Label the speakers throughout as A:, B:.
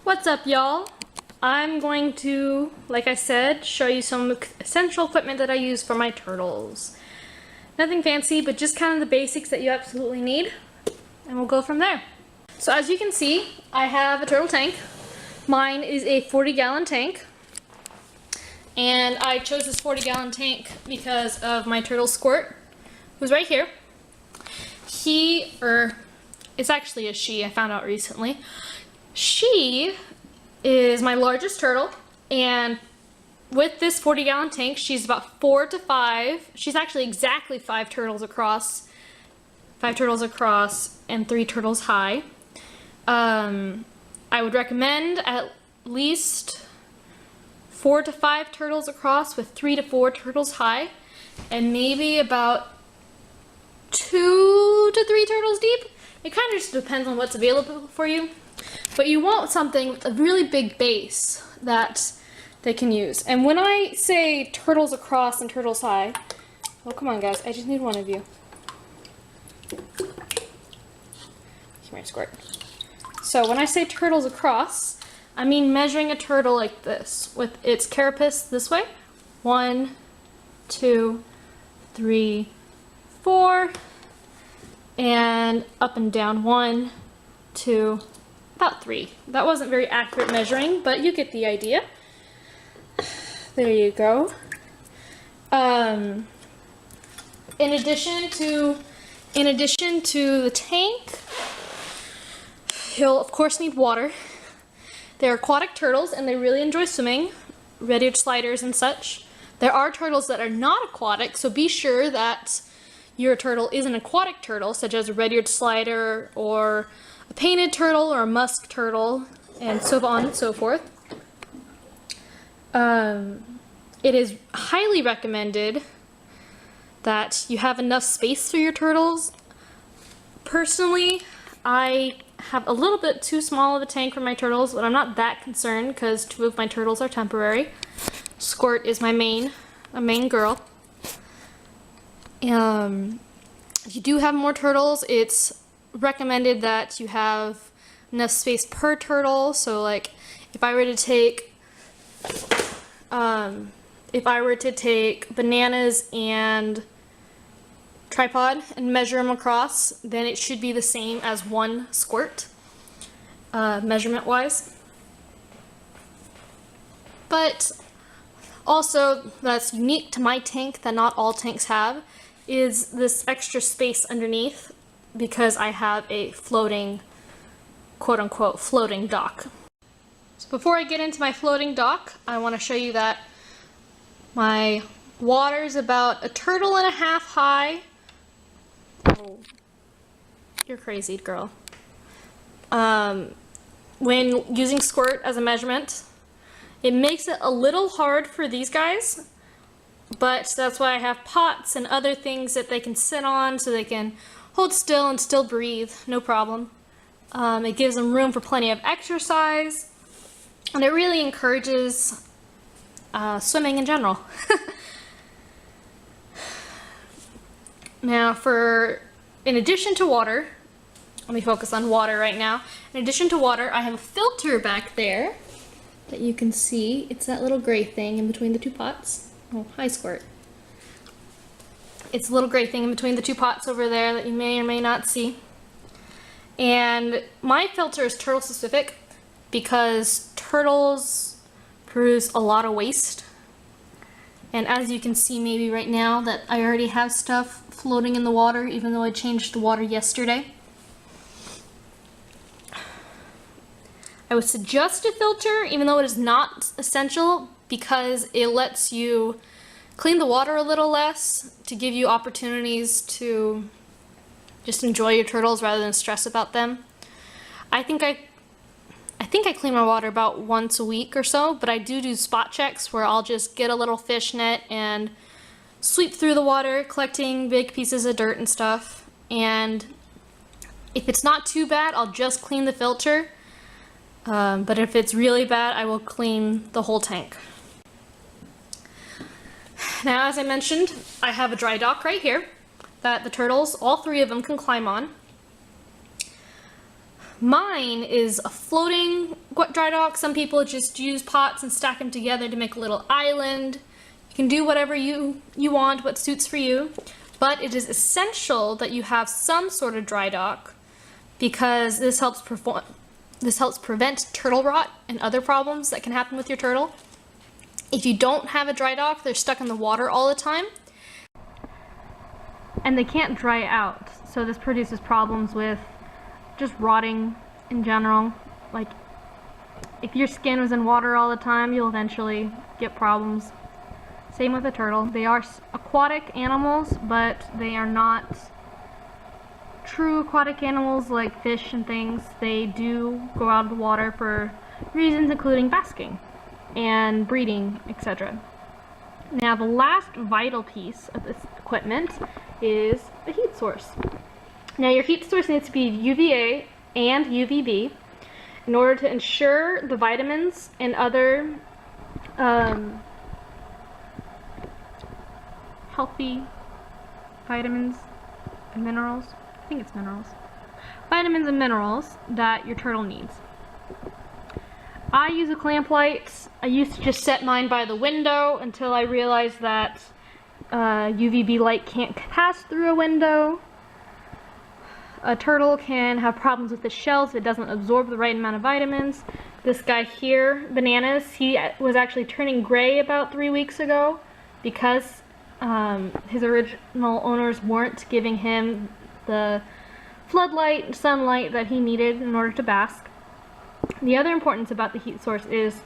A: What's up, y'all? I'm going to, like I said, show you some essential equipment that I use for my turtles. Nothing fancy, but just kind of the basics that you absolutely need, and we'll go from there. So as you can see, I have a turtle tank. Mine is a 40-gallon tank, and I chose this 40-gallon tank because of my turtle Squirt, who's right here. It's actually a she, I found out recently. She is my largest turtle, and with this 40-gallon tank, she's about 4 to 5. She's actually exactly 5 turtles across. 5 turtles across and 3 turtles high. I would recommend at least 4 to 5 turtles across with 3 to 4 turtles high, and maybe about 2 to 3 turtles deep. It kind of just depends on what's available for you. But you want something with a really big base that they can use. And when I say turtles across and turtles high, oh come on guys, I just need one of you. Come here, Squirt. So when I say turtles across, I mean measuring a turtle like this, with its carapace this way. 1, 2, 3, 4, and up and down 1, 2, about 3. That wasn't very accurate measuring, but you get the idea. There you go. In addition to the tank, you'll of course need water. They're aquatic turtles and they really enjoy swimming, red-eared sliders and such. There are turtles that are not aquatic, so be sure that your turtle is an aquatic turtle, such as a red-eared slider or a painted turtle or a musk turtle, and so on and so forth. It is highly recommended that you have enough space for your turtles. Personally, I have a little bit too small of a tank for my turtles, but I'm not that concerned because 2 of my turtles are temporary. Squirt is my main girl. If you do have more turtles, it's recommended that you have enough space per turtle. So like if I were to take bananas and tripod and measure them across, then it should be the same as 1 Squirt, measurement wise. But also that's unique to my tank that not all tanks have is this extra space underneath, because I have a floating, quote-unquote, floating dock. So before I get into my floating dock, I want to show you that my water is about 1.5 turtles high. Oh, you're crazy, girl. When using Squirt as a measurement, it makes it a little hard for these guys, but that's why I have pots and other things that they can sit on so they can hold still and still breathe, no problem. It gives them room for plenty of exercise, and it really encourages swimming in general. Now in addition to water, let me focus on water right now. In addition to water, I have a filter back there that you can see. It's that little gray thing in between the 2 pots. Oh, hi Squirt. It's a little gray thing in between the 2 pots over there that you may or may not see. And my filter is turtle specific because turtles produce a lot of waste. And as you can see maybe right now that I already have stuff floating in the water, even though I changed the water yesterday. I would suggest a filter, even though it is not essential, because it lets you clean the water a little less to give you opportunities to just enjoy your turtles rather than stress about them. I think I clean my water about once a week or so, but I do spot checks where I'll just get a little fish net and sweep through the water, collecting big pieces of dirt and stuff. And if it's not too bad, I'll just clean the filter. But if it's really bad, I will clean the whole tank. Now, as I mentioned, I have a dry dock right here that the turtles, all 3 of them, can climb on. Mine is a floating dry dock. Some people just use pots and stack them together to make a little island. You can do whatever you want, what suits for you. But it is essential that you have some sort of dry dock because this helps prevent turtle rot and other problems that can happen with your turtle. If you don't have a dry dock, they're stuck in the water all the time and they can't dry out. So this produces problems with just rotting in general. Like if your skin was in water all the time, you'll eventually get problems. Same with a turtle. They are aquatic animals, but they are not true aquatic animals like fish and things. They do go out of the water for reasons including basking and breeding, etc. Now the last vital piece of this equipment is the heat source. Now your heat source needs to be UVA and UVB in order to ensure the vitamins and other healthy vitamins and minerals, I think it's minerals, vitamins and minerals that your turtle needs. I use a clamp light. I used to just set mine by the window until I realized that UVB light can't pass through a window. A turtle can have problems with the shells if it doesn't absorb the right amount of vitamins. This guy here, Bananas, he was actually turning gray about 3 weeks ago because his original owners weren't giving him the floodlight and sunlight that he needed in order to bask. The other importance about the heat source is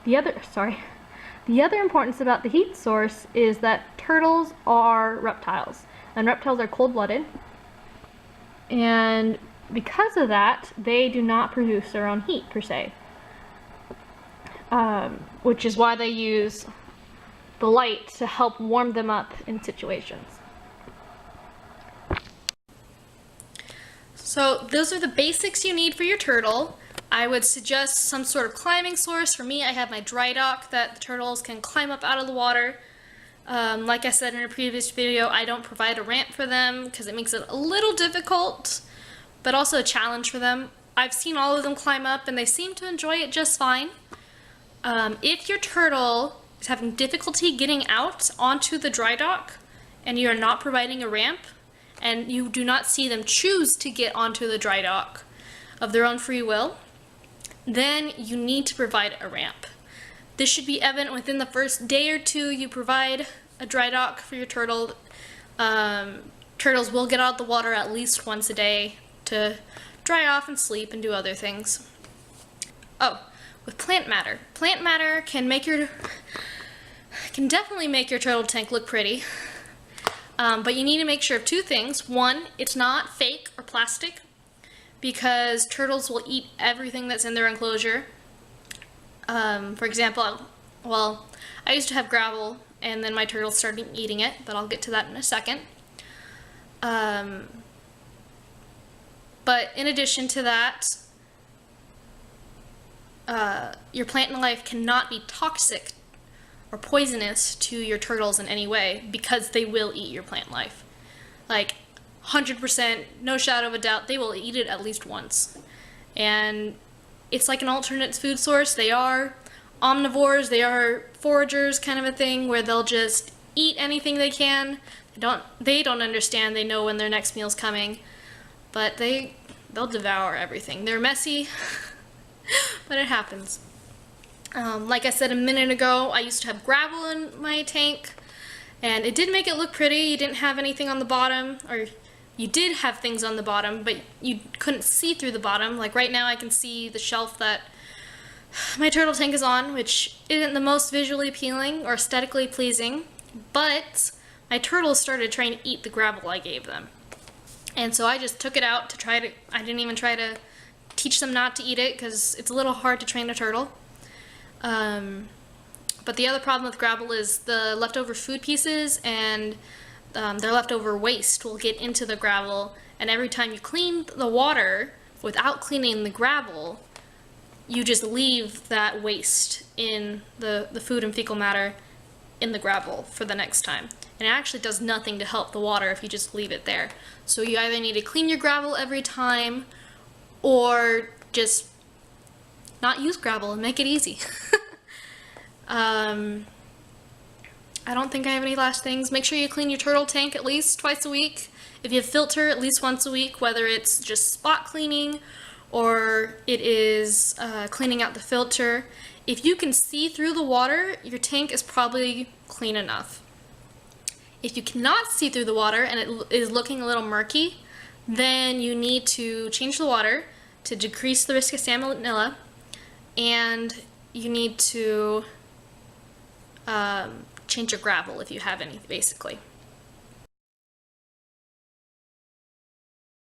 A: the other importance about the heat source is that turtles are reptiles, and reptiles are cold-blooded, and because of that, they do not produce their own heat per se, which is why they use the light to help warm them up in situations. So those are the basics you need for your turtle. I would suggest some sort of climbing source. For me, I have my dry dock that the turtles can climb up out of the water. Like I said in a previous video, I don't provide a ramp for them because it makes it a little difficult, but also a challenge for them. I've seen all of them climb up and they seem to enjoy it just fine. If your turtle is having difficulty getting out onto the dry dock and you are not providing a ramp, and you do not see them choose to get onto the dry dock of their own free will, then you need to provide a ramp. This should be evident within the first day or two you provide a dry dock for your turtle. Turtles will get out of the water at least once a day to dry off and sleep and do other things. Oh, with plant matter. Plant matter can definitely make your turtle tank look pretty. But you need to make sure of two things. One, it's not fake or plastic because turtles will eat everything that's in their enclosure. For example, well, I used to have gravel and then my turtles started eating it, but I'll get to that in a second. But in addition to that, your plant life cannot be toxic or poisonous to your turtles in any way because they will eat your plant life. Like 100%, no shadow of a doubt, they will eat it at least once. And it's like an alternate food source. They are omnivores, they are foragers kind of a thing where they'll just eat anything they can. They don't understand, they know when their next meal's coming, but they'll devour everything. They're messy, but it happens. Like I said a minute ago, I used to have gravel in my tank, and it did make it look pretty. You didn't have anything on the bottom, or you did have things on the bottom, but you couldn't see through the bottom. Like right now I can see the shelf that my turtle tank is on, which isn't the most visually appealing or aesthetically pleasing, but my turtles started trying to eat the gravel I gave them. And so I just took it out to I didn't even try to teach them not to eat it because it's a little hard to train a turtle. But the other problem with gravel is the leftover food pieces and their leftover waste will get into the gravel, and every time you clean the water without cleaning the gravel, you just leave that waste in the food and fecal matter in the gravel for the next time. and it actually does nothing to help the water if you just leave it there. So you either need to clean your gravel every time, or just not use gravel and make it easy. I don't think I have any last things. Make sure you clean your turtle tank at least twice a week. If you have filter, at least once a week, whether it's just spot cleaning or it is cleaning out the filter. If you can see through the water, your tank is probably clean enough. If you cannot see through the water and it is looking a little murky, then you need to change the water to decrease the risk of salmonella, and you need to change your gravel if you have any, basically.